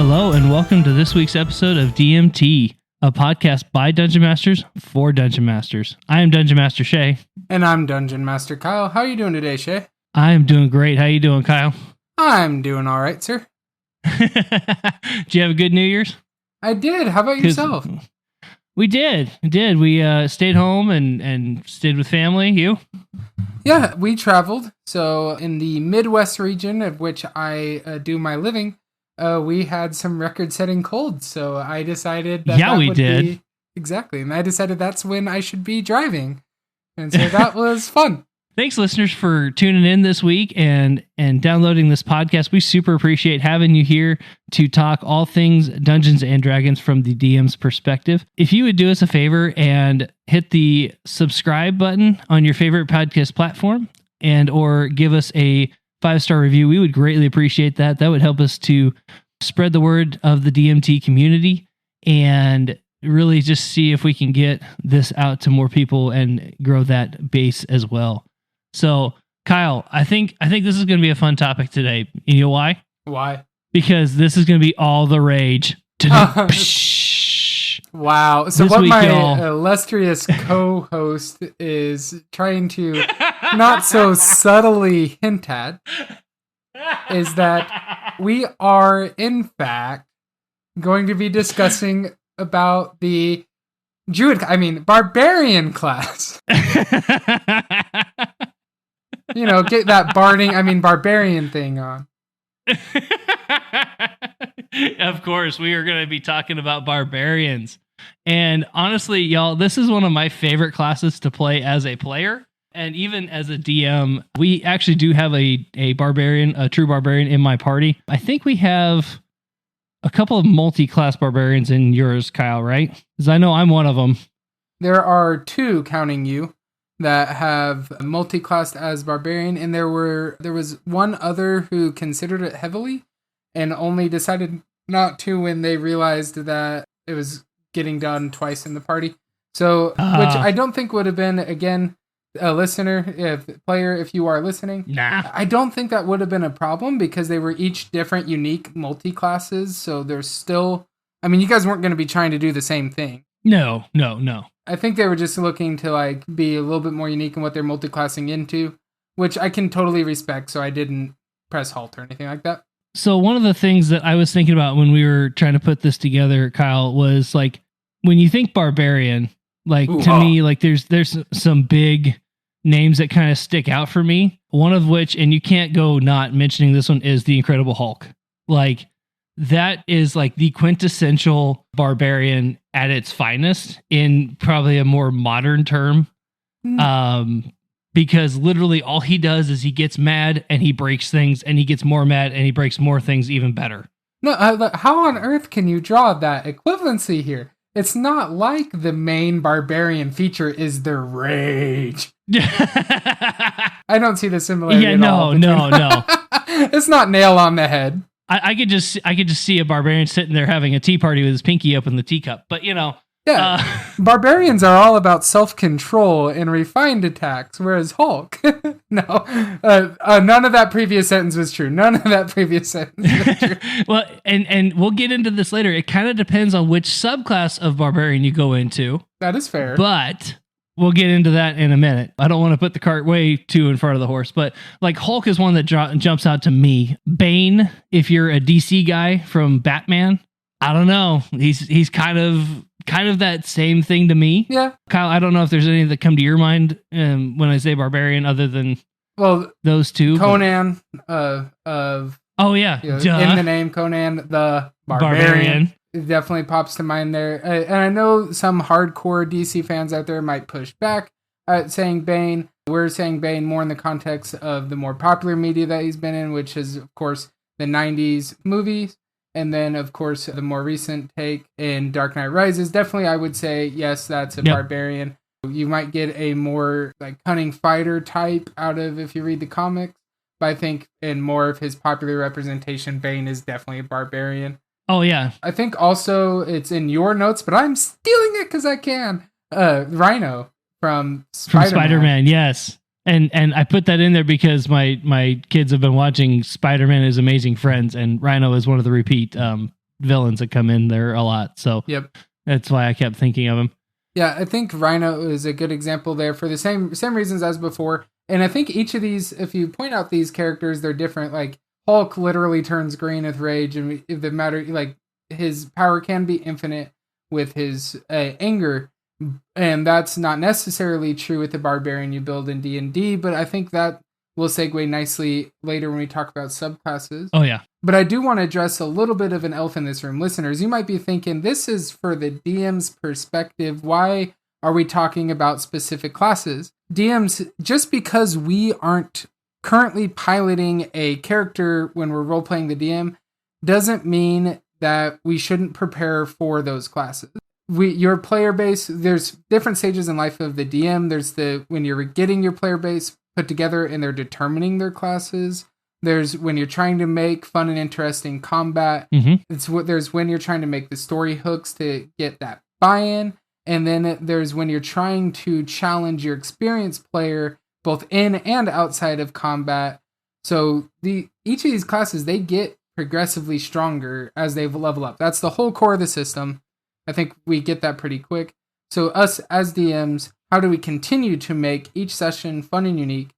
Hello and welcome to this week's episode of DMT, a podcast by Dungeon Masters for Dungeon Masters. I am Dungeon Master Shay. And I'm Dungeon Master Kyle. How are you doing today, Shay? I am doing great. How you doing, Kyle? I'm doing all right, sir. Did you have a good New Year's? I did. How about yourself? We did. We stayed home and stayed with family. You? Yeah, we traveled. So in the Midwest region of which I do my living, we had some record-setting colds. So I decided that we did. Exactly. And I decided that's when I should be driving. And so that was fun. Thanks, listeners, for tuning in this week and downloading this podcast. We super appreciate having you here to talk all things Dungeons and Dragons from the DM's perspective. If you would do us a favor and hit the subscribe button on your favorite podcast platform and or give us a 5-star review, we would greatly appreciate that. That would help us to spread the word of the DMT community and really just see if we can get this out to more people and grow that base as well. So, Kyle, I think this is going to be a fun topic today. You know why? Why? Because this is going to be all the rage. Wow. So what my illustrious co-host is trying to not so subtly hint at is that we are, in fact, going to be discussing about the Barbarian class. You know, get that barbarian thing on. Of course, we are going to be talking about barbarians. And honestly, y'all, this is one of my favorite classes to play as a player. And even as a DM, we actually do have a barbarian, a true barbarian in my party. I think we have a couple of multi-class barbarians in yours, Kyle, right? Because I know I'm one of them. There are two, counting you, that have multi-classed as barbarian, and there was one other who considered it heavily and only decided not to when they realized that it was getting done twice in the party. So, which I don't think would have been, again, a listener, player, if you are listening. Nah. I don't think that would have been a problem because they were each different, unique multi-classes. So there's still, you guys weren't going to be trying to do the same thing. No. I think they were just looking to be a little bit more unique in what they're multi-classing into, which I can totally respect. So I didn't press halt or anything like that. So one of the things that I was thinking about when we were trying to put this together, Kyle, was when you think barbarian, me, there's some big names that kind of stick out for me. One of which, and you can't go not mentioning this one, is the Incredible Hulk. That is the quintessential barbarian at its finest in probably a more modern term. Because literally all he does is he gets mad and he breaks things and he gets more mad and he breaks more things even better. No, how on earth can you draw that equivalency here? It's not like the main barbarian feature is their rage. I don't see the similarity at all. No. It's not nail on the head. I could just see a barbarian sitting there having a tea party with his pinky up in the teacup. But, Yeah, barbarians are all about self-control and refined attacks, whereas Hulk, no, none of that previous sentence was true. Well, and we'll get into this later. It kind of depends on which subclass of barbarian you go into. That is fair. But we'll get into that in a minute. I don't want to put the cart way too in front of the horse, but Hulk is one that jumps out to me. Bane, if you're a DC guy from Batman, I don't know. He's kind of that same thing to me. Yeah. Kyle, I don't know if there's any that come to your mind when I say barbarian other than those two. Conan oh yeah. In the name Conan the Barbarian. It definitely pops to mind there. And I know some hardcore DC fans out there might push back at saying Bane. We're saying Bane more in the context of the more popular media that he's been in, which is, of course, the 90s movies. And then, of course, the more recent take in Dark Knight Rises. Definitely, I would say, yes, that's a barbarian. You might get a more cunning fighter type out of if you read the comics. But I think in more of his popular representation, Bane is definitely a barbarian. Oh, yeah. I think also it's in your notes, but I'm stealing it because I can. Rhino from Spider-Man. From Spider-Man, yes. And I put that in there because my kids have been watching Spider-Man and His Amazing Friends, and Rhino is one of the repeat villains that come in there a lot. So Yep. that's why I kept thinking of him. Yeah, I think Rhino is a good example there for the same reasons as before. And I think each of these, if you point out these characters, they're different. Like Hulk literally turns green with rage, and if the matter, like his power can be infinite with his anger, and that's not necessarily true with the Barbarian you build in D&D. But I think that will segue nicely later when we talk about subclasses. Oh yeah. But I do want to address a little bit of an elephant in this room. Listeners, you might be thinking, this is for the DM's perspective. Why are we talking about specific classes? DMs, just because we aren't currently piloting a character when we're role-playing the DM, doesn't mean that we shouldn't prepare for those classes. Your player base, there's different stages in life of the DM. There's when you're getting your player base put together and they're determining their classes. There's when you're trying to make fun and interesting combat. Mm-hmm. There's when you're trying to make the story hooks to get that buy-in. And then there's when you're trying to challenge your experienced player both in and outside of combat. So each of these classes, they get progressively stronger as they level up. That's the whole core of the system. I think we get that pretty quick. So us as DMs, how do we continue to make each session fun and unique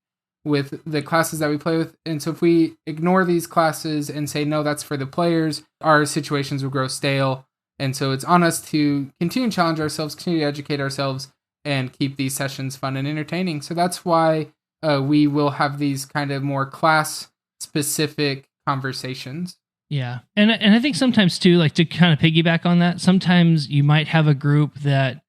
with the classes that we play with? And so if we ignore these classes and say, no, that's for the players, our situations will grow stale. And so it's on us to continue to challenge ourselves, continue to educate ourselves, and keep these sessions fun and entertaining. So that's why we will have these kind of more class-specific conversations. Yeah. And I think sometimes too, like to kind of piggyback on that, sometimes you might have a group that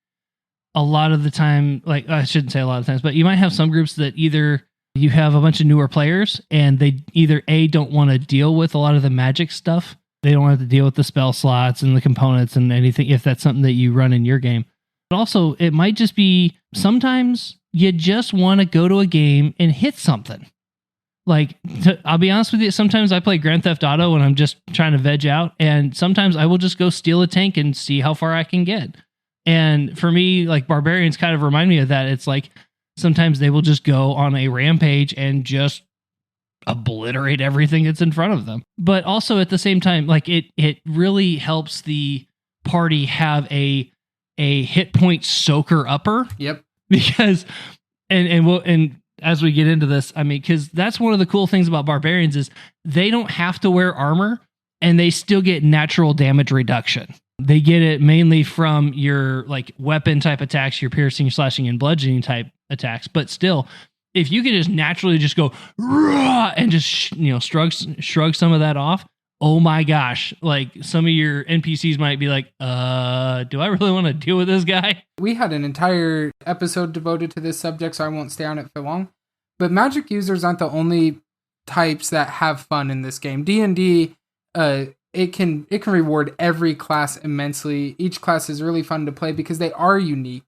a lot of the time, like I shouldn't say a lot of times, but you might have some groups that either you have a bunch of newer players and they either don't want to deal with a lot of the magic stuff. They don't have to deal with the spell slots and the components and anything if that's something that you run in your game. But also, it might just be sometimes you just want to go to a game and hit something. Like, I'll be honest with you, sometimes I play Grand Theft Auto when I'm just trying to veg out, and sometimes I will just go steal a tank and see how far I can get. And for me, like, Barbarians kind of remind me of that. It's like sometimes they will just go on a rampage and just obliterate everything that's in front of them. But also at the same time, like it really helps the party have a hit point soaker upper. Yep. Because and as we get into this, I mean, because that's one of the cool things about Barbarians is they don't have to wear armor and they still get natural damage reduction. They get it mainly from your like weapon type attacks, your piercing, slashing, and bludgeoning type attacks. But still, if you could just naturally just go and just shrug some of that off, oh my gosh! Like some of your NPCs might be like, do I really want to deal with this guy? We had an entire episode devoted to this subject, so I won't stay on it for long. But magic users aren't the only types that have fun in this game. D&D, it can reward every class immensely. Each class is really fun to play because they are unique.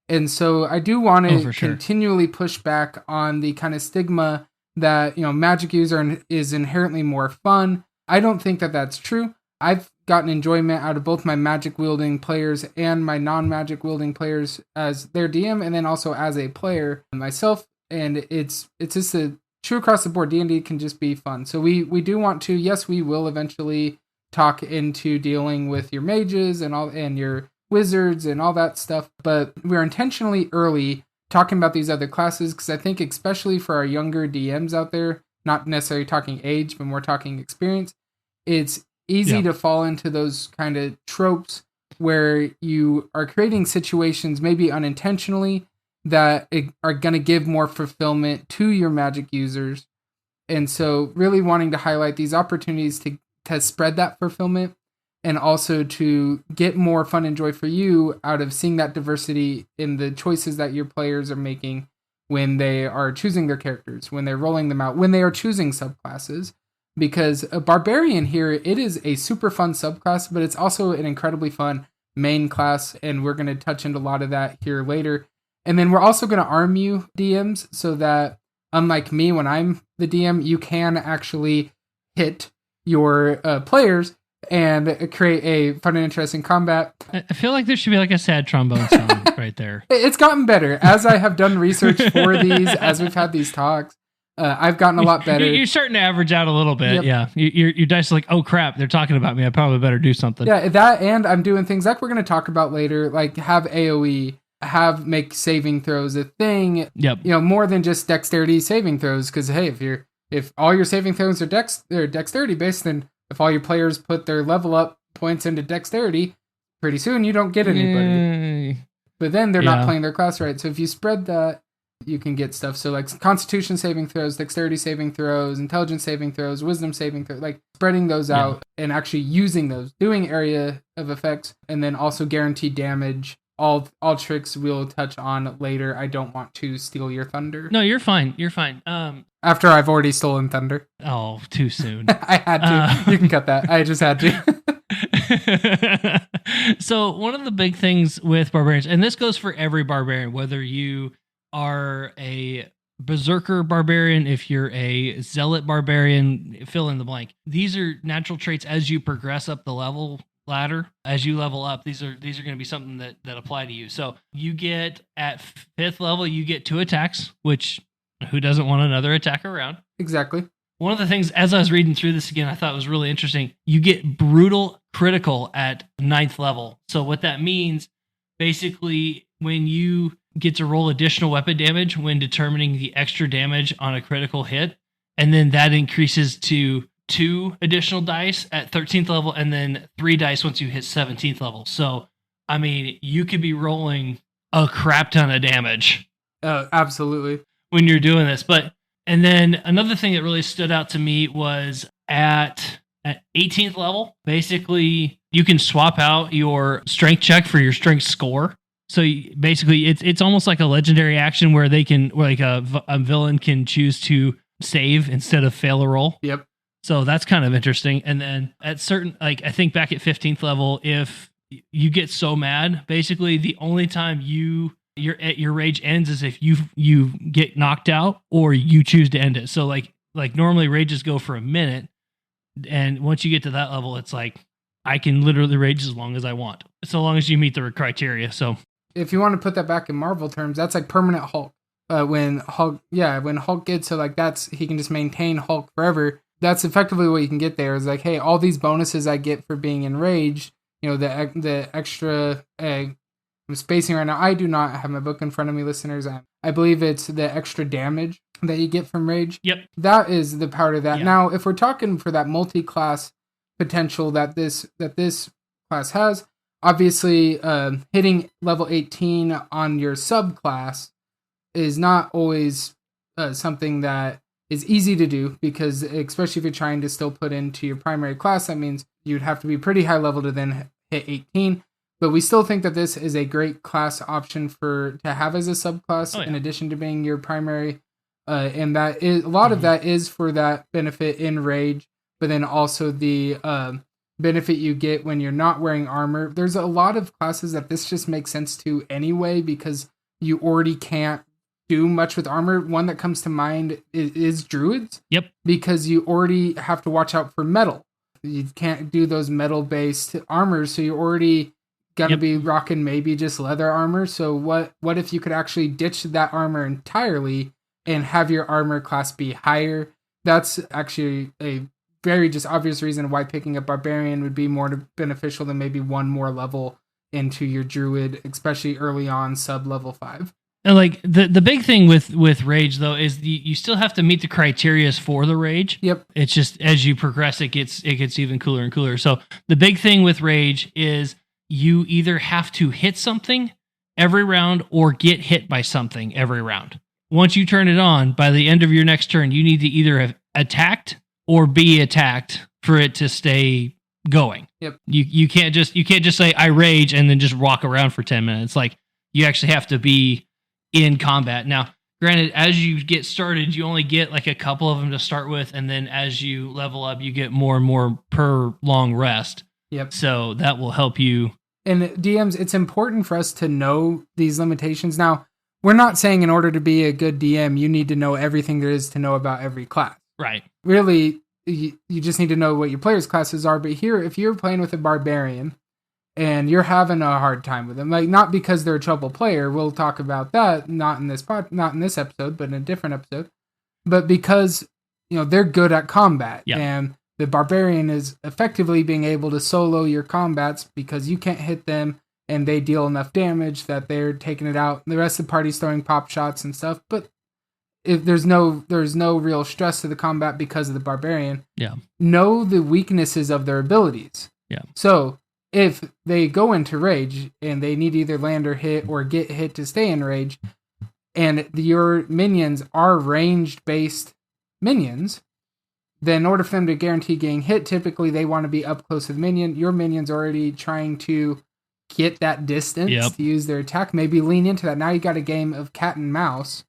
And so I do want to continually push back on the kind of stigma that, magic user is inherently more fun. I don't think that that's true. I've gotten enjoyment out of both my magic wielding players and my non-magic wielding players as their DM and then also as a player myself. And it's just true across the board. D&D can just be fun. So we do want to, yes, we will eventually talk into dealing with your mages and your wizards and all that stuff, but we're intentionally early talking about these other classes because I think especially for our younger DMs out there, not necessarily talking age, but more talking experience, it's easy to fall into those kind of tropes where you are creating situations maybe unintentionally that are going to give more fulfillment to your magic users. And so really wanting to highlight these opportunities to spread that fulfillment and also to get more fun and joy for you out of seeing that diversity in the choices that your players are making when they are choosing their characters, when they're rolling them out, when they are choosing subclasses. Because a Barbarian here, it is a super fun subclass, but it's also an incredibly fun main class, and we're going to touch into a lot of that here later. And then we're also going to arm you, DMs, so that, unlike me, when I'm the DM, you can actually hit your players and create a fun and interesting combat. I feel like there should be like a sad trombone song right there. It's gotten better. As I have done research for these, as we've had these talks, I've gotten a lot better. You're starting to average out a little bit. Yep. Yeah. Your dice are like, oh crap, they're talking about me. I probably better do something. Yeah, that, and I'm doing things like we're going to talk about later, like have AoE, make saving throws a thing. Yep. More than just dexterity saving throws. Because hey, if all your saving throws are dexterity based, then if all your players put their level up points into dexterity, pretty soon you don't get anybody. Yay. But then they're not playing their class right. So if you spread that, you can get stuff. So like Constitution saving throws, Dexterity saving throws, Intelligence saving throws, Wisdom saving throws, like spreading those out and actually using those, doing area of effects, and then also guaranteed damage. All tricks we'll touch on later. I don't want to steal your thunder. No, you're fine. You're fine. After I've already stolen thunder. Oh, too soon. I had to. You can cut that. I just had to. So one of the big things with barbarians, and this goes for every barbarian, whether you are a berserker barbarian, if you're a zealot barbarian, fill in the blank. These are natural traits as you progress up the level ladder. As you level up, these are going to be something that apply to you. So you get at 5th level, you get 2 attacks, which who doesn't want another attack around? Exactly. One of the things, as I was reading through this again, I thought was really interesting. You get brutal critical at 9th level. So what that means, basically, when you get to roll additional weapon damage when determining the extra damage on a critical hit, and then that increases to 2 additional dice at 13th level, and then 3 dice once you hit 17th level. So, I mean, you could be rolling a crap ton of damage. Absolutely. When you're doing this. And then another thing that really stood out to me was at 18th level, basically you can swap out your strength check for your strength score. So basically it's almost like a legendary action where they can, like a villain can choose to save instead of fail a roll. Yep. So that's kind of interesting. And then at certain, like I think back at 15th level, if you get so mad, basically the only time your rage ends is if you get knocked out or you choose to end it. So like normally rages go for a minute, and once you get to that level, it's like I can literally rage as long as I want, so long as you meet the criteria. So if you want to put that back in Marvel terms, that's like permanent Hulk. When Hulk gets to like he can just maintain Hulk forever. That's effectively what you can get there. Is like, hey, all these bonuses I get for being enraged, the extra. I'm spacing right now. I do not have my book in front of me, listeners. I believe it's the extra damage that you get from rage. Yep. That is the part of that. Yeah. Now, if we're talking for that multi-class potential that this class has, obviously hitting level 18 on your subclass is not always something that is easy to do, because especially if you're trying to still put into your primary class, that means you'd have to be pretty high level to then hit 18. But we still think that this is a great class option to have as a subclass, in addition to being your primary. And that is a lot of that is for that benefit in rage, but then also the benefit you get when you're not wearing armor. There's a lot of classes that this just makes sense to anyway, because you already can't do much with armor. One that comes to mind is druids. Yep. Because you already have to watch out for metal. You can't do those metal-based armors, so you already gonna be rocking maybe just leather armor. So what if you could actually ditch that armor entirely and have your armor class be higher? That's actually a very just obvious reason why picking a barbarian would be more beneficial than maybe one more level into your druid, especially early on sub level 5. And like the big thing with rage though is you still have to meet the criteria for the rage. Yep. It's just as you progress, it gets even cooler and cooler. So the big thing with rage is you either have to hit something every round or get hit by something every round. Once you turn it on, by the end of your next turn, you need to either have attacked or be attacked for it to stay going. Yep. You can't just say I rage and then just walk around for 10 minutes. Like you actually have to be in combat. Now, granted, as you get started, you only get like a couple of them to start with, and then as you level up, you get more and more per long rest. Yep. So that will help you. And DMs, it's important for us to know these limitations. Now, we're not saying in order to be a good DM, you need to know everything there is to know about every class. Right. Really, you just need to know what your players' classes are. But here, if you're playing with a barbarian and you're having a hard time with them, like not because they're a trouble player, we'll talk about that, not in this episode, but in a different episode. But because, they're good at combat, Yeah. and the Barbarian is effectively being able to solo your combats because you can't hit them, and they deal enough damage that they're taking it out. The rest of the party's throwing pop shots and stuff, but if there's no real stress to the combat because of the Barbarian. Yeah. Know the weaknesses of their abilities. Yeah. So if they go into rage and they need either land or hit or get hit to stay in rage, and your minions are ranged based minions, then in order for them to guarantee getting hit, typically they want to be up close to the minion. Your minion's already trying to get that distance to use their attack. Maybe lean into that. Now you got a game of cat and mouse,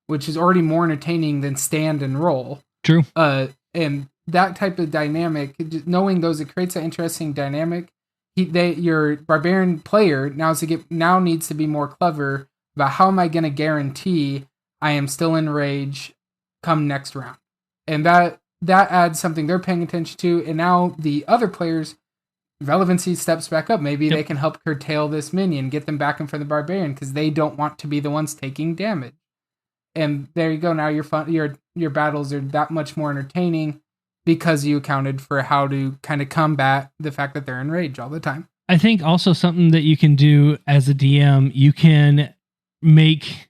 which is already more entertaining than stand and roll. True. And that type of dynamic, knowing those, it creates an interesting dynamic. Your Barbarian player now needs to be more clever about how am I going to guarantee I am still in rage come next round. And that adds something they're paying attention to. And now the other players' relevancy steps back up. Maybe they can help curtail this minion, get them back in front of the Barbarian because they don't want to be the ones taking damage. And there you go. Now your battles are that much more entertaining because you accounted for how to kind of combat the fact that they're in rage all the time. I think also something that you can do as a DM, you can make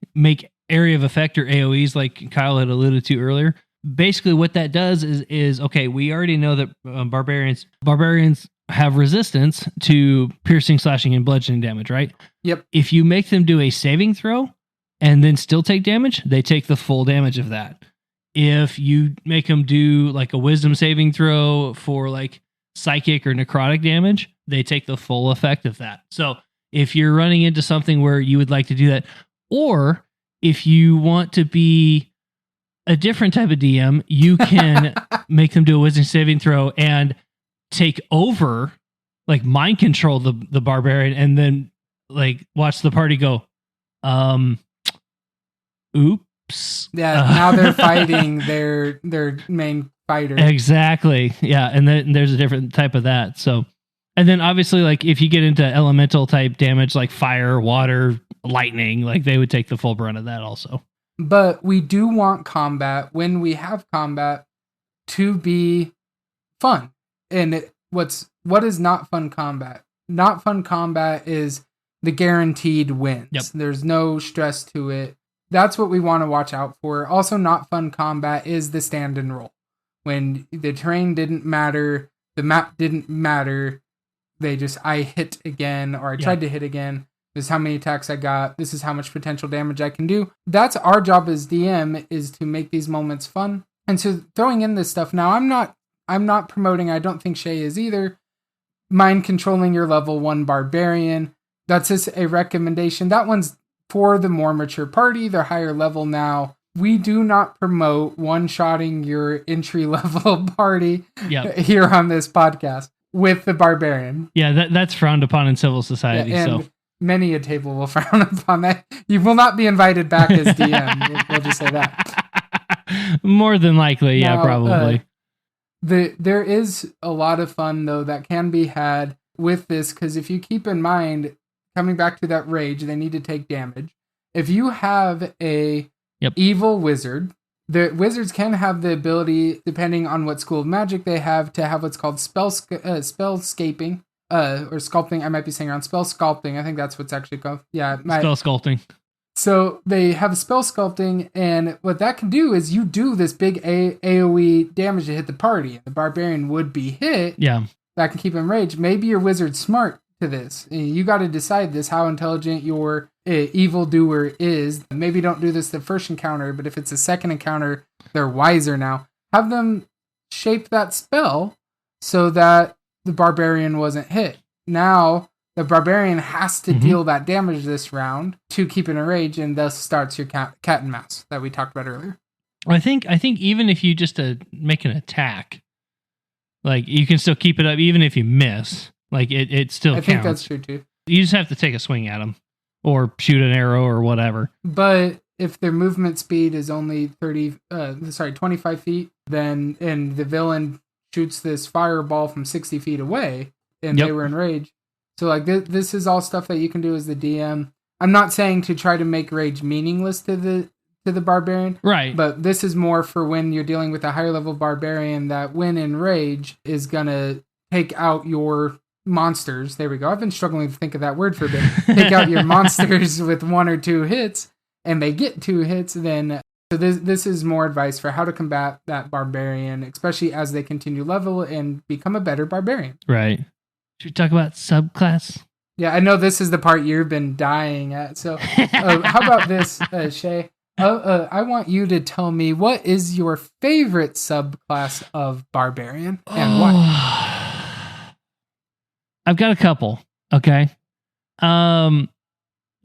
area of effect or AoEs like Kyle had alluded to earlier. Basically what that does is okay, we already know that barbarians have resistance to piercing, slashing, and bludgeoning damage, right? Yep. If you make them do a saving throw and then still take damage, they take the full damage of that. If you make them do like a wisdom saving throw for like psychic or necrotic damage, they take the full effect of that. So if you're running into something where you would like to do that, or if you want to be a different type of DM, you can make them do a wisdom saving throw and take over, like mind control the Barbarian, and then like watch the party go, oops. Yeah, now they're fighting their main fighter. Exactly. Yeah, and then there's a different type of that. So, and then obviously, like if you get into elemental type damage, like fire, water, lightning, like they would take the full brunt of that also. But we do want combat, when we have combat, to be fun. And what is not fun combat? Not fun combat is the guaranteed wins. Yep. There's no stress to it. That's what we want to watch out for. Also, not fun combat is the stand and roll. When the terrain didn't matter, the map didn't matter, I hit again, or I tried to hit again. This is how many attacks I got. This is how much potential damage I can do. That's our job as DM, is to make these moments fun. And so throwing in this stuff, now I'm not promoting, I don't think Shay is either, mind controlling your level 1 Barbarian. That's just a recommendation. That one's for the more mature party. They're higher level now. We do not promote one-shotting your entry-level party here on this podcast with the Barbarian. Yeah, that's frowned upon in civil society. And many a table will frown upon that. You will not be invited back as DM. We'll just say that. More than likely, yeah, probably. There is a lot of fun, though, that can be had with this, because if you keep in mind, coming back to that rage, they need to take damage. If you have a evil wizard, the wizards can have the ability, depending on what school of magic they have, to have what's called spellscaping, or sculpting. I might be saying around spell sculpting. I think that's what's actually called. Yeah, spell sculpting. So they have spell sculpting, and what that can do is you do this big AoE damage to hit the party. The Barbarian would be hit. Yeah, that can keep him raged. Maybe your wizard's smart to this. You got to decide this, how intelligent your evildoer is. Maybe don't do this the first encounter, but if it's a second encounter, they're wiser now. Have them shape that spell so that the Barbarian wasn't hit. Now, the Barbarian has to deal that damage this round to keep it in rage, and thus starts your cat and mouse that we talked about earlier. I think even if you just make an attack, like you can still keep it up even if you miss. Like it still counts. I think that's true too. You just have to take a swing at them or shoot an arrow or whatever. But if their movement speed is only 25 feet, then and the villain shoots this fireball from 60 feet away, and they were in rage. So like this is all stuff that you can do as the DM. I'm not saying to try to make rage meaningless to the to the barbarian. Right. But this is more for when you're dealing with a higher level barbarian that when in rage is going to take out your monsters. There we go. I've been struggling to think of that word for a bit. Take out your monsters with 1 or 2 hits, and they get 2 hits, then... So this is more advice for how to combat that barbarian, especially as they continue level and become a better barbarian. Right. Should we talk about subclass? Yeah, I know this is the part you've been dying at. So how about this, Shay? I want you to tell me, what is your favorite subclass of barbarian and why? I've got a couple. Okay.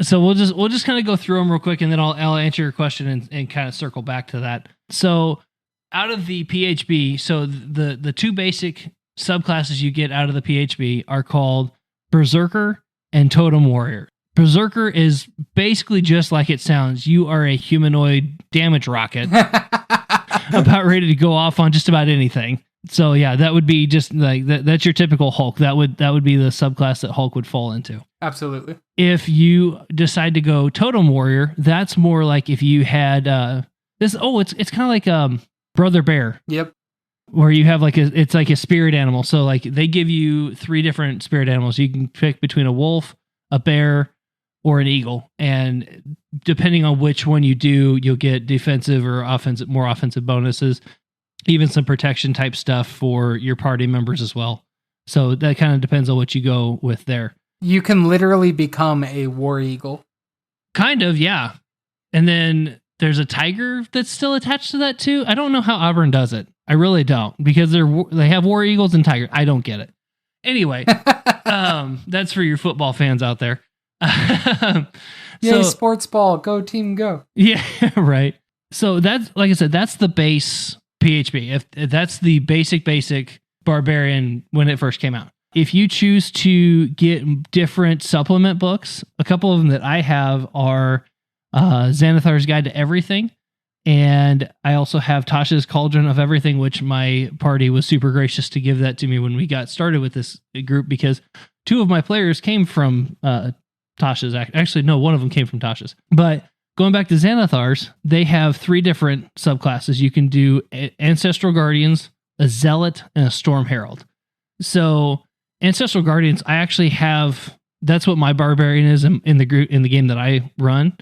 So we'll just kind of go through them real quick, and then I'll answer your question and kind of circle back to that. So out of the PHB, so the 2 basic subclasses you get out of the PHB are called Berserker and Totem Warrior. Berserker is basically just like it sounds. You are a humanoid damage rocket about ready to go off on just about anything. So yeah, that would be just like that's your typical Hulk. That would be the subclass that Hulk would fall into. Absolutely. If you decide to go Totem Warrior, that's more like if you had this. Oh, it's kind of like Brother Bear. Yep. Where you have it's like a spirit animal. So like they give you 3 different spirit animals. You can pick between a wolf, a bear, or an eagle, and depending on which one you do, you'll get defensive or more offensive bonuses. Even some protection type stuff for your party members as well. So that kind of depends on what you go with there. You can literally become a war eagle. Kind of, yeah. And then there's a tiger that's still attached to that too. I don't know how Auburn does it. I really don't, because they have war eagles and tigers. I don't get it. Anyway, that's for your football fans out there. Yay, sports ball. Go team, go. Yeah, right. So that's, like I said, that's the base PHB. If that's the basic barbarian when it first came out. If you choose to get different supplement books, a couple of them that I have are Xanathar's Guide to Everything, and I also have Tasha's Cauldron of Everything, which my party was super gracious to give that to me when we got started with this group, because 2 of my players came from Tasha's. Actually, no, one of them came from Tasha's. But going back to Xanathar's, they have 3 different subclasses. You can do Ancestral Guardians, a Zealot, and a Storm Herald. So Ancestral Guardians, I actually have. That's what my barbarian is in the group in the game that I run,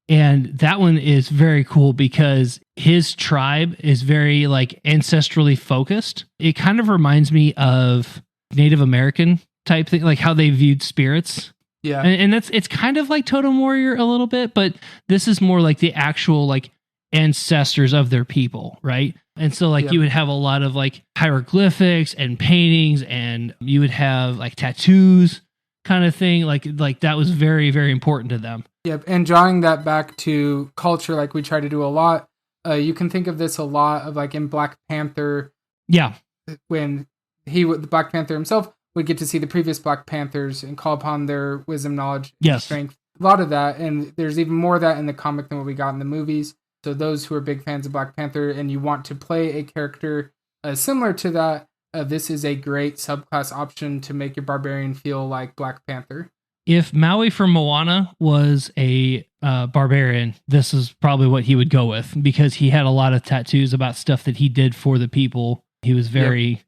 and that one is very cool because his tribe is very like ancestrally focused. It kind of reminds me of Native American type thing, like how they viewed spirits. Yeah, and it's kind of like Totem Warrior a little bit, but this is more like the actual like ancestors of their people, right? And so like you would have a lot of like hieroglyphics and paintings, and you would have like tattoos kind of thing. Like that was very, very important to them. Yep. And drawing that back to culture, like we try to do a lot, you can think of this a lot of like in Black Panther. Yeah. When the Black Panther himself would get to see the previous Black Panthers and call upon their wisdom, knowledge, and strength. A lot of that. And there's even more of that in the comic than what we got in the movies. So those who are big fans of Black Panther and you want to play a character similar to that, this is a great subclass option to make your barbarian feel like Black Panther. If Maui from Moana was a barbarian, this is probably what he would go with, because he had a lot of tattoos about stuff that he did for the people. He was very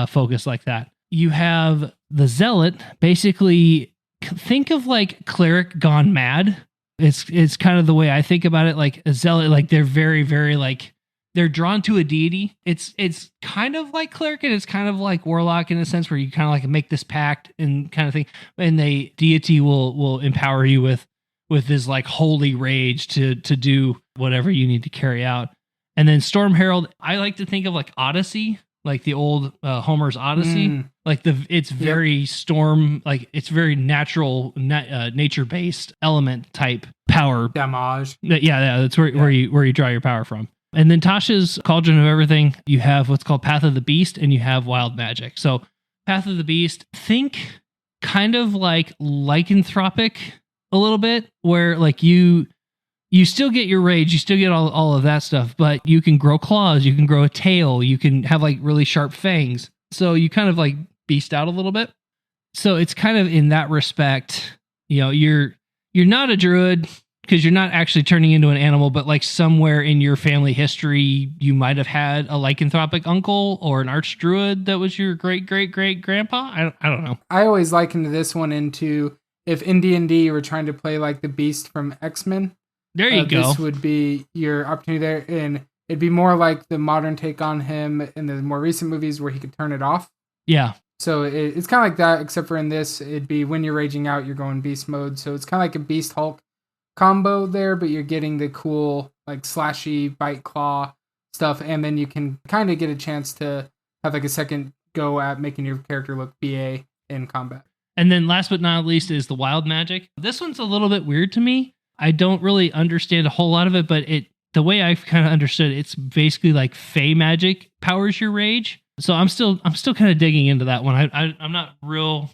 focused like that. You have the Zealot. Basically, think of like Cleric gone mad. It's kind of the way I think about it. Like a Zealot, like they're very, very like they're drawn to a deity. It's kind of like Cleric, and it's kind of like Warlock in a sense, where you kind of like make this pact and kind of thing, and the deity will empower you with this like holy rage to do whatever you need to carry out. And then Storm Herald, I like to think of like Odyssey, like the old Homer's Odyssey. Like it's very storm, like it's very natural, nature based element type power damage. Yeah, that's where you draw your power from. And then Tasha's Cauldron of Everything, you have what's called Path of the Beast, and you have Wild Magic. So Path of the Beast, think kind of like lycanthropic a little bit, where like you still get your rage, you still get all of that stuff, but you can grow claws, you can grow a tail, you can have like really sharp fangs. So you kind of like beast out a little bit. So it's kind of in that respect, you know, you're not a druid because you're not actually turning into an animal, but like somewhere in your family history, you might have had a lycanthropic uncle or an archdruid that was your great-great-great-grandpa. I don't know. I always likened this one into if in D&D you were trying to play like the Beast from X-Men. There you go. This would be your opportunity there, and it'd be more like the modern take on him in the more recent movies where he could turn it off. Yeah. So it's kind of like that, except for in this, it'd be when you're raging out, you're going beast mode. So it's kind of like a Beast Hulk combo there, but you're getting the cool like slashy bite claw stuff, and then you can kind of get a chance to have like a second go at making your character look BA in combat. And then last but not least is the wild magic. This one's a little bit weird to me. I don't really understand a whole lot of it, but the way I've kind of understood it's basically like fey magic powers your rage. So I'm still kind of digging into that one. I'm not real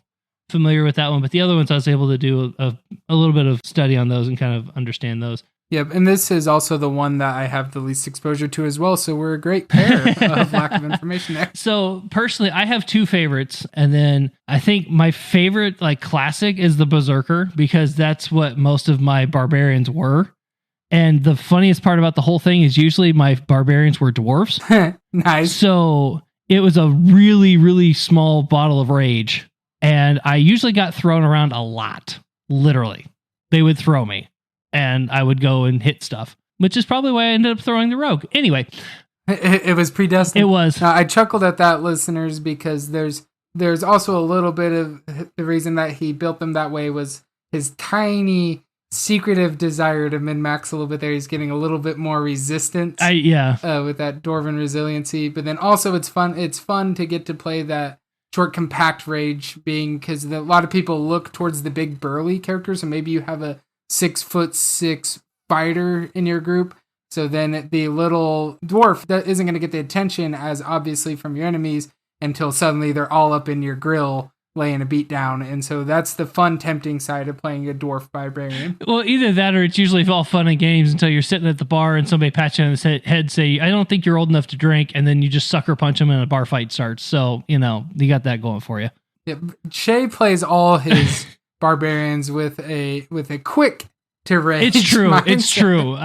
familiar with that one, but the other ones I was able to do a little bit of study on those and kind of understand those. Yep, and this is also the one that I have the least exposure to as well, so we're a great pair of lack of information there. So personally, I have two favorites, and then I think my favorite like classic is the Berserker, because that's what most of my barbarians were. And the funniest part about the whole thing is usually my barbarians were dwarves. Nice. So it was a really, really small bottle of rage. And I usually got thrown around a lot. Literally. They would throw me. And I would go and hit stuff. Which is probably why I ended up throwing the rogue. Anyway. It was predestined. It was. Now, I chuckled at that, listeners, because there's also a little bit of the reason that he built them that way was his tiny secretive desire to min-max a little bit there. He's getting a little bit more resistance with that Dwarven resiliency. But then also it's fun to get to play that short compact rage, being because a lot of people look towards the big burly characters, and maybe you have a 6'6" fighter in your group. So then the little dwarf that isn't going to get the attention as obviously from your enemies until suddenly they're all up in your grill laying a beat down. And so that's the fun, tempting side of playing a dwarf barbarian. Well, either that or it's usually all fun and games until you're sitting at the bar and somebody pats you on the head, say, I don't think you're old enough to drink. And then you just sucker punch them and a bar fight starts. So, you got that going for you. Yeah, Shay plays all his barbarians with a quick to rage. It's true. Mindset. It's true.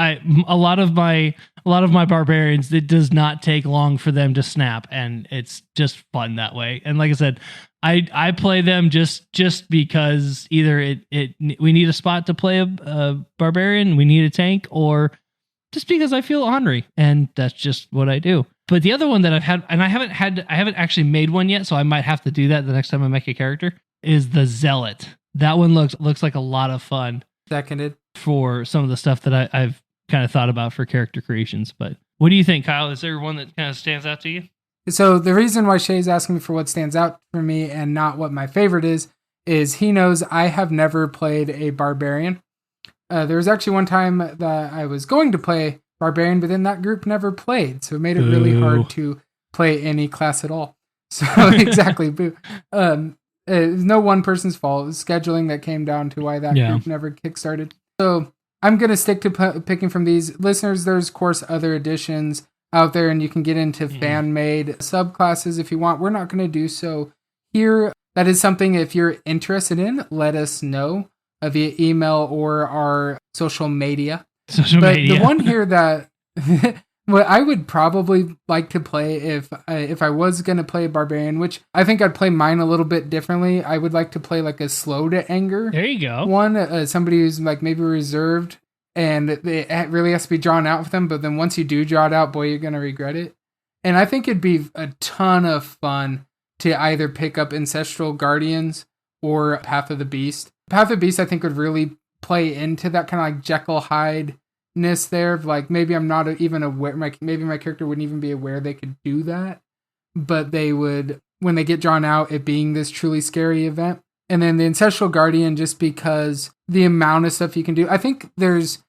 A lot of my barbarians, it does not take long for them to snap, and it's just fun that way. And like I said, I play them just because either we need a spot to play a barbarian, we need a tank, or just because I feel ornery, and that's just what I do. But the other one that I've had, and I haven't actually made one yet, so I might have to do that the next time I make a character, is the Zealot. That one looks like a lot of fun. Seconded. For some of the stuff that I've kind of thought about for character creations. But what do you think, Kyle? Is there one that kind of stands out to you? So the reason why Shay's asking me for what stands out for me and not what my favorite is he knows I have never played a barbarian. There was actually one time that I was going to play barbarian, but then that group never played. So it made it really hard to play any class at all. So exactly. It's no one person's fault. It was scheduling that came down to why that group never kickstarted. So I'm going to stick to picking from these. Listeners, there's, of course, other editions out there, and you can get into fan-made subclasses if you want. We're not going to do so here. That is something, if you're interested in, let us know via email or our social media. The one here that what I would probably like to play if I was going to play a barbarian, which I think I'd play mine a little bit differently. I would like to play like a slow to anger. There you go. One, somebody who's like maybe reserved and it really has to be drawn out with them. But then once you do draw it out, boy, you're going to regret it. And I think it'd be a ton of fun to either pick up Ancestral Guardians or Path of the Beast. Path of the Beast, I think, would really play into that kind of like Jekyll Hyde-ness there. Like maybe I'm not even aware, maybe my character wouldn't even be aware they could do that. But they would, when they get drawn out, it being this truly scary event. And then the Ancestral Guardian, just because the amount of stuff you can do. I think there's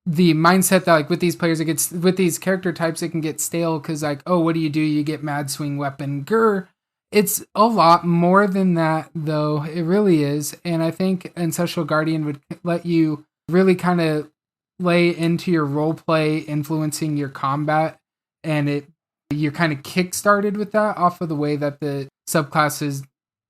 the mindset that like with these players, with these character types, it can get stale because like, oh, what do? You get Mad Swing Weapon. Grr. It's a lot more than that, though. It really is. And I think Ancestral Guardian would let you really kind of lay into your role play, influencing your combat. And you're kind of kick-started with that off of the way that the subclass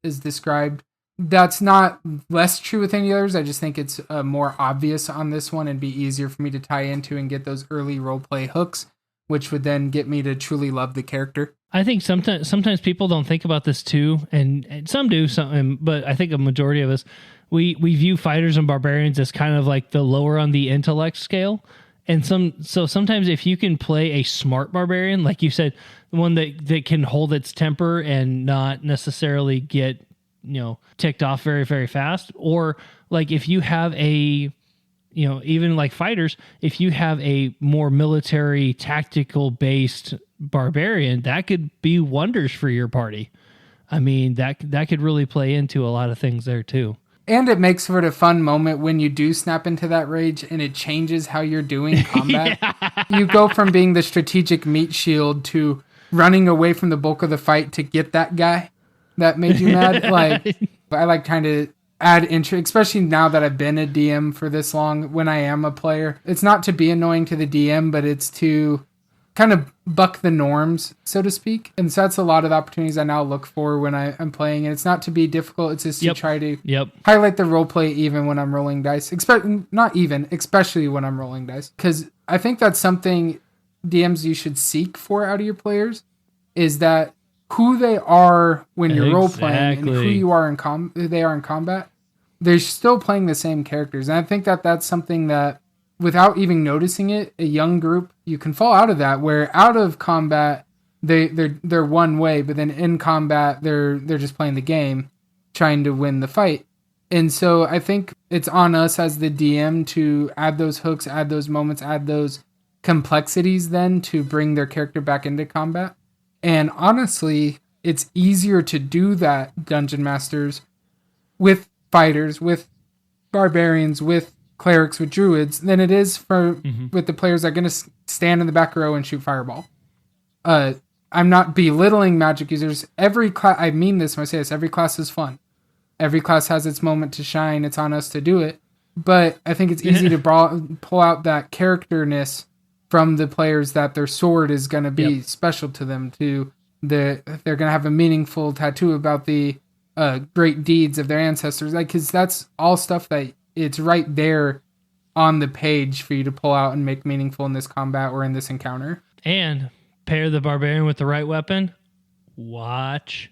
is described. that's not less true with any others. I just think it's more obvious on this one and be easier for me to tie into and get those early roleplay hooks, which would then get me to truly love the character. I think sometimes people don't think about this too, and some do, but I think a majority of us, we view fighters and barbarians as kind of like the lower on the intellect scale. And so sometimes if you can play a smart barbarian, like you said, the one that can hold its temper and not necessarily get, ticked off very, very fast, or like if you have even like fighters, if you have a more military tactical based barbarian, that could be wonders for your party. I mean, that could really play into a lot of things there too. And it makes for a fun moment when you do snap into that rage and it changes how you're doing combat. Yeah. You go from being the strategic meat shield to running away from the bulk of the fight to get that guy that made you mad. Like, I like trying to add interest, especially now that I've been a DM for this long when I am a player. It's not to be annoying to the DM, but it's to kind of buck the norms, so to speak. And so that's a lot of the opportunities I now look for when I'm playing. And it's not to be difficult. It's just to try to highlight the roleplay even when I'm rolling dice. Especially when I'm rolling dice. Because I think that's something DMs you should seek for out of your players, is that who they are when you're role-playing and who you are they are in combat, they're still playing the same characters. And I think that's something that, without even noticing it, a young group, you can fall out of that, where out of combat, they're one way, but then in combat, they're just playing the game, trying to win the fight. And so I think it's on us as the DM to add those hooks, add those moments, add those complexities then to bring their character back into combat. And honestly, it's easier to do that, Dungeon Masters, with fighters, with barbarians, with clerics, with druids, than it is with the players that are going to stand in the back row and shoot fireball. I'm not belittling magic users. Every class, I mean this when I say this, every class is fun. Every class has its moment to shine. It's on us to do it. But I think it's easy to pull out that characterness from the players, that their sword is going to be special to them. They're going to have a meaningful tattoo about the great deeds of their ancestors. Because that's all stuff that it's right there on the page for you to pull out and make meaningful in this combat or in this encounter. And pair the barbarian with the right weapon. Watch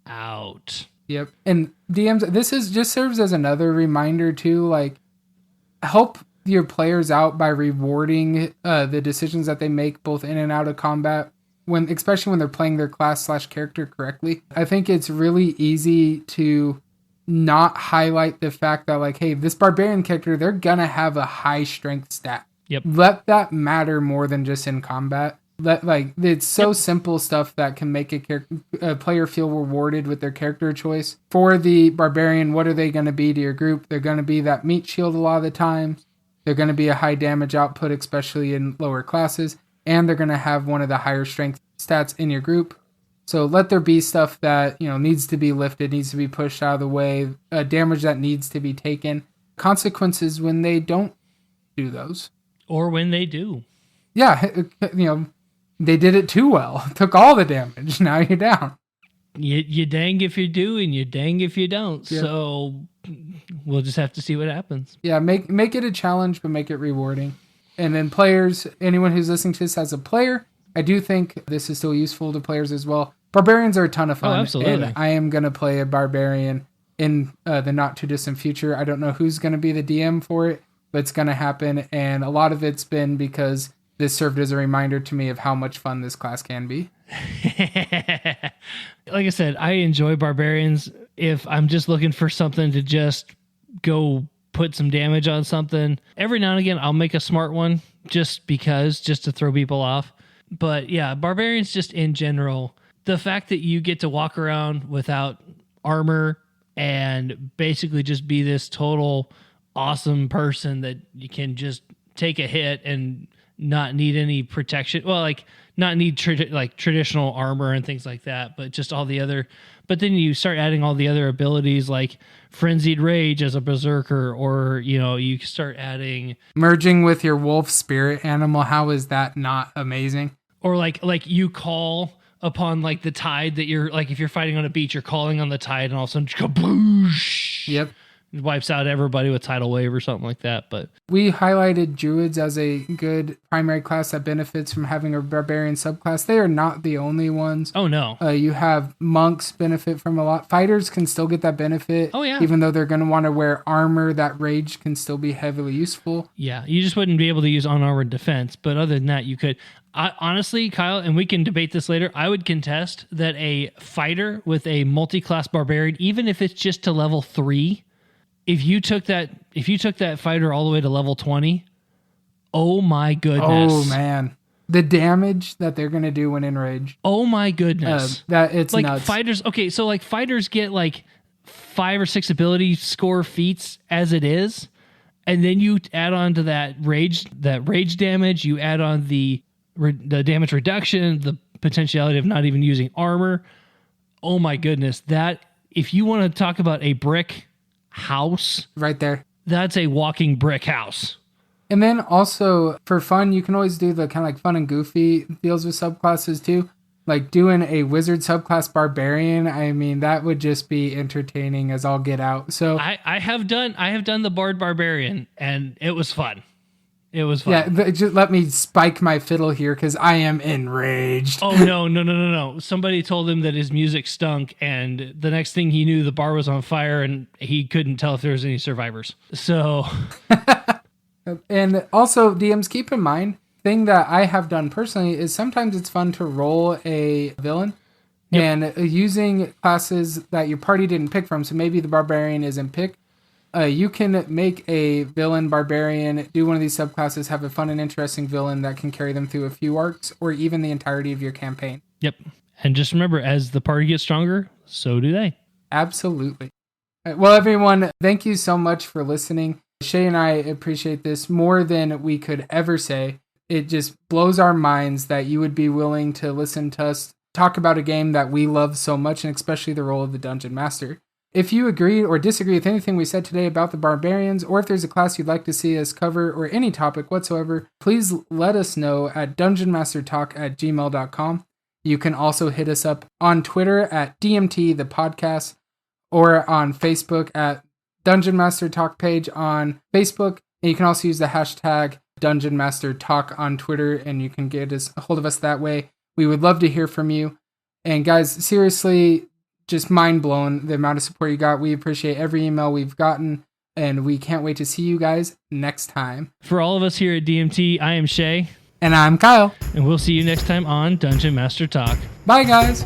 out. Yep. And DMs, this just serves as another reminder too, like, help your players out by rewarding the decisions that they make both in and out of combat, especially when they're playing their class/character correctly. I think it's really easy to not highlight the fact that, like, hey, this barbarian character, they're gonna have a high strength stat. Yep. Let that matter more than just in combat. It's so simple stuff that can make a player feel rewarded with their character choice. For the barbarian, what are they going to be to your group? They're going to be that meat shield a lot of the times. They're going to be a high damage output, especially in lower classes. And they're going to have one of the higher strength stats in your group. So let there be stuff that, needs to be lifted, needs to be pushed out of the way, damage that needs to be taken, consequences when they don't do those. Or when they do. Yeah, they did it too well. Took all the damage. Now you're down. You dang if you do, and you dang if you don't. Yeah. So we'll just have to see what happens. Yeah, make it a challenge, but make it rewarding. And then players, anyone who's listening to this as a player, I do think this is still useful to players as well. Barbarians are a ton of fun. Oh, absolutely. And I am going to play a barbarian in the not too distant future. I don't know who's going to be the DM for it, but it's going to happen. And a lot of it's been because this served as a reminder to me of how much fun this class can be. Like I said, I enjoy barbarians. If I'm just looking for something to just go put some damage on something, every now and again I'll make a smart one just to throw people off. But yeah, barbarians just in general, the fact that you get to walk around without armor and basically just be this total awesome person that you can just take a hit and not need any protection. Well, like not need traditional armor and things like that, but just all the other. But then you start adding all the other abilities like frenzied rage as a berserker, or you start adding merging with your wolf spirit animal. How is that not amazing? Or like you call upon like the tide that you're like, if you're fighting on a beach, you're calling on the tide and all of a sudden kaboosh. Yep. It wipes out everybody with tidal wave or something like that. But we highlighted druids as a good primary class that benefits from having a barbarian subclass. They are not the only ones. Oh no. You have monks benefit from a lot. Fighters can still get that benefit. Oh yeah. Even though they're going to want to wear armor, that rage can still be heavily useful. Yeah, you just wouldn't be able to use unarmored defense, but other than that, you could. Honestly, Kyle, and we can debate this later, I would contest that a fighter with a multi-class barbarian, even if it's just to level 3, if you took that fighter all the way to level 20, oh my goodness. Oh man. The damage that they're going to do when enraged. Oh my goodness. That it's like nuts. Fighters, okay, so like fighters get like 5 or 6 ability score feats as it is, and then you add on to that rage damage, you add on the damage reduction, the potentiality of not even using armor. Oh my goodness. That, if you want to talk about a brick house right there, that's a walking brick house. And then also for fun, you can always do the kind of like fun and goofy deals with subclasses too. Like doing a wizard subclass barbarian. I mean, that would just be entertaining as all get out. So I have done the bard barbarian and it was fun. It was fun. Yeah, just let me spike my fiddle here because I am enraged. Oh, no. Somebody told him that his music stunk, and the next thing he knew, the bar was on fire, and he couldn't tell if there was any survivors. So... And also, DMs, keep in mind, thing that I have done personally is sometimes it's fun to roll a villain. Yep. And using classes that your party didn't pick from, so maybe the barbarian isn't picked, you can make a villain barbarian, do one of these subclasses, have a fun and interesting villain that can carry them through a few arcs or even the entirety of your campaign. Yep. And just remember, as the party gets stronger, so do they. Absolutely. Well, everyone, thank you so much for listening. Shay and I appreciate this more than we could ever say. It just blows our minds that you would be willing to listen to us talk about a game that we love so much, and especially the role of the Dungeon Master. If you agree or disagree with anything we said today about the Barbarians, or if there's a class you'd like to see us cover, or any topic whatsoever, please let us know at dungeonmastertalk@gmail.com. You can also hit us up on Twitter at DMT the podcast, or on Facebook at Dungeon Master Talk page on Facebook. And you can also use the hashtag Dungeon Master Talk on Twitter, and you can get a hold of us that way. We would love to hear from you. And guys, seriously, just mind blown the amount of support you got. We appreciate every email we've gotten, and we can't wait to see you guys next time. For all of us here at DMT, I am Shay. And I'm Kyle. And we'll see you next time on Dungeon Master Talk. Bye, guys.